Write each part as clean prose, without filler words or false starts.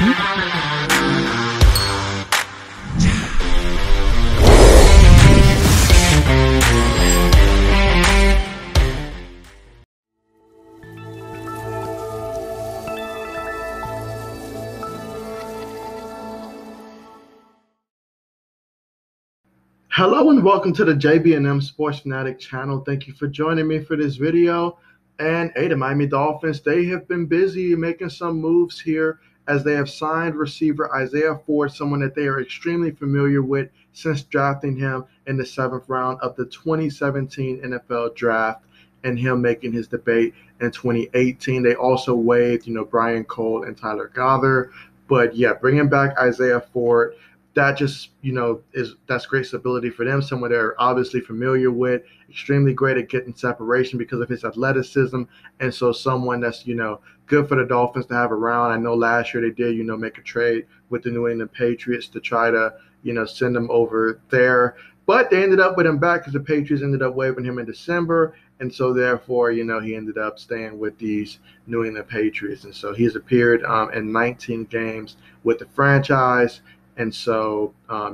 Hello and welcome to the JB&M Sports Fanatic channel. Thank you for joining me for this video. And hey, the Miami Dolphins, they have been busy making some moves here as they have signed receiver Isaiah Ford, someone that they are extremely familiar with since drafting him in the 7th round of the 2017 NFL Draft and him making his debut in 2018. They also waived, Brian Cole and Tyler Goddard. But yeah, bringing back Isaiah Ford, that just, that's great stability for them. Someone they're obviously familiar with, extremely great at getting separation because of his athleticism. And so someone that's, good for the Dolphins to have around. I know last year they did, make a trade with the New England Patriots to try to, send him over there. But they ended up with him back because the Patriots ended up waiving him in December. And so therefore, he ended up staying with these New England Patriots. And so he's appeared in 19 games with the franchise. And so,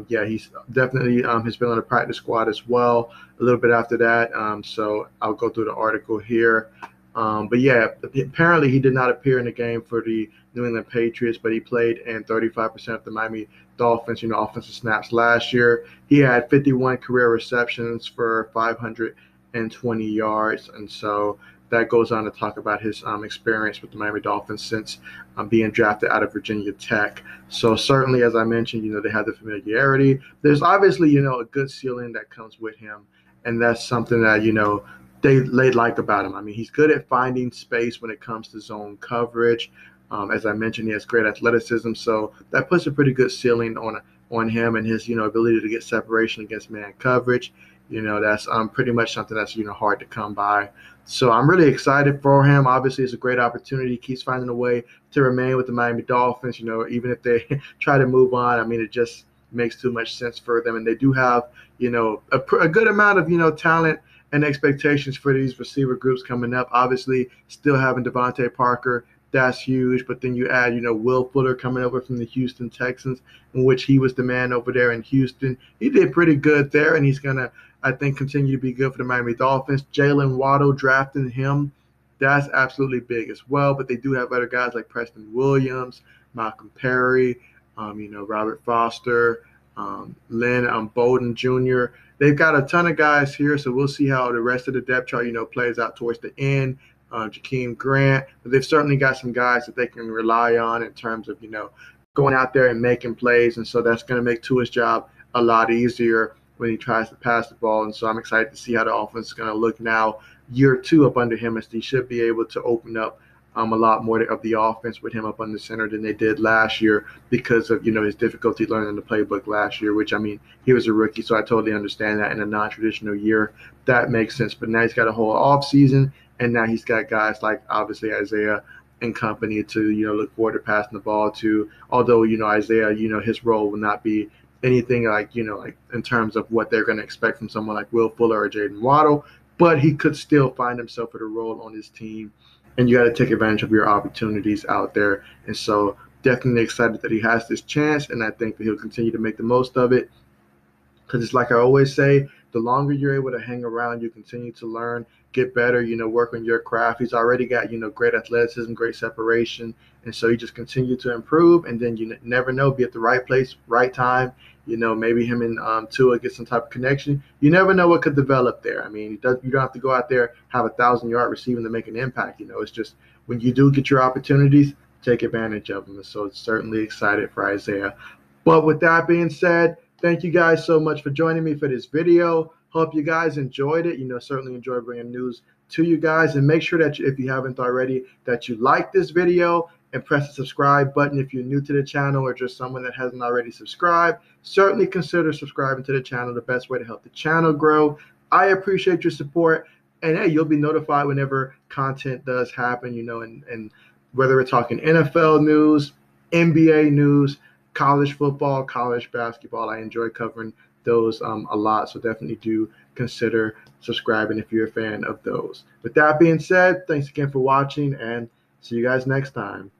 he's definitely has been on the practice squad as well a little bit after that. So I'll go through the article here. But yeah, apparently he did not appear in the game for the New England Patriots, but he played in 35% of the Miami Dolphins, offensive snaps last year. He had 51 career receptions for 520 yards. And so that goes on to talk about his experience with the Miami Dolphins since being drafted out of Virginia Tech. So certainly, as I mentioned, they have the familiarity. There's obviously, a good ceiling that comes with him, and that's something that, they like about him. I mean, he's good at finding space when it comes to zone coverage. As I mentioned, he has great athleticism, so that puts a pretty good ceiling on him and his, ability to get separation against man coverage. That's pretty much something that's, hard to come by. So I'm really excited for him. Obviously, it's a great opportunity. He keeps finding a way to remain with the Miami Dolphins, even if they try to move on. I mean, it just makes too much sense for them. And they do have, a good amount of, talent and expectations for these receiver groups coming up. Obviously, still having Devontae Parker, that's huge. But then you add, Will Fuller coming over from the Houston Texans, in which he was the man over there in Houston. He did pretty good there, and he's going to, I think, continue to be good for the Miami Dolphins. Jalen Waddle, drafting him, that's absolutely big as well. But they do have other guys like Preston Williams, Malcolm Perry, Robert Foster, Lynn Bowden Jr. They've got a ton of guys here, so we'll see how the rest of the depth chart, plays out towards the end. Jakeem Grant, but they've certainly got some guys that they can rely on in terms of, going out there and making plays. And so that's going to make Tua's job a lot easier when he tries to pass the ball. And so I'm excited to see how the offense is going to look now, year 2 up under him, as they should be able to open up a lot more of the offense with him up under center than they did last year because of, his difficulty learning the playbook last year, which, I mean, he was a rookie, so I totally understand that in a non-traditional year. That makes sense. But now he's got a whole off season, and now he's got guys like, obviously, Isaiah and company to, look forward to passing the ball to. Although, Isaiah, his role will not be anything like, like in terms of what they're going to expect from someone like Will Fuller or Jaden Waddle, but he could still find himself with a role on his team, and you got to take advantage of your opportunities out there. And so definitely excited that he has this chance, and I think that he'll continue to make the most of it, because it's like I always say, the longer you're able to hang around, you continue to learn, get better, work on your craft. He's already got, great athleticism, great separation. And so you just continue to improve, and then you never know, be at the right place, right time. Maybe him and Tua get some type of connection. You never know what could develop there. I mean, you don't have to go out there, have 1,000-yard receiving to make an impact. It's just when you do get your opportunities, take advantage of them. And so it's certainly excited for Isaiah. But with that being said, thank you guys so much for joining me for this video. Hope you guys enjoyed it. Certainly enjoy bringing news to you guys. And make sure that if you haven't already, that you like this video and press the subscribe button. If you're new to the channel or just someone that hasn't already subscribed, certainly consider subscribing to the channel. The best way to help the channel grow. I appreciate your support. And hey, you'll be notified whenever content does happen, and whether we're talking NFL news, NBA news, college football, college basketball. I enjoy covering those a lot, so definitely do consider subscribing if you're a fan of those. With that being said, thanks again for watching, and see you guys next time.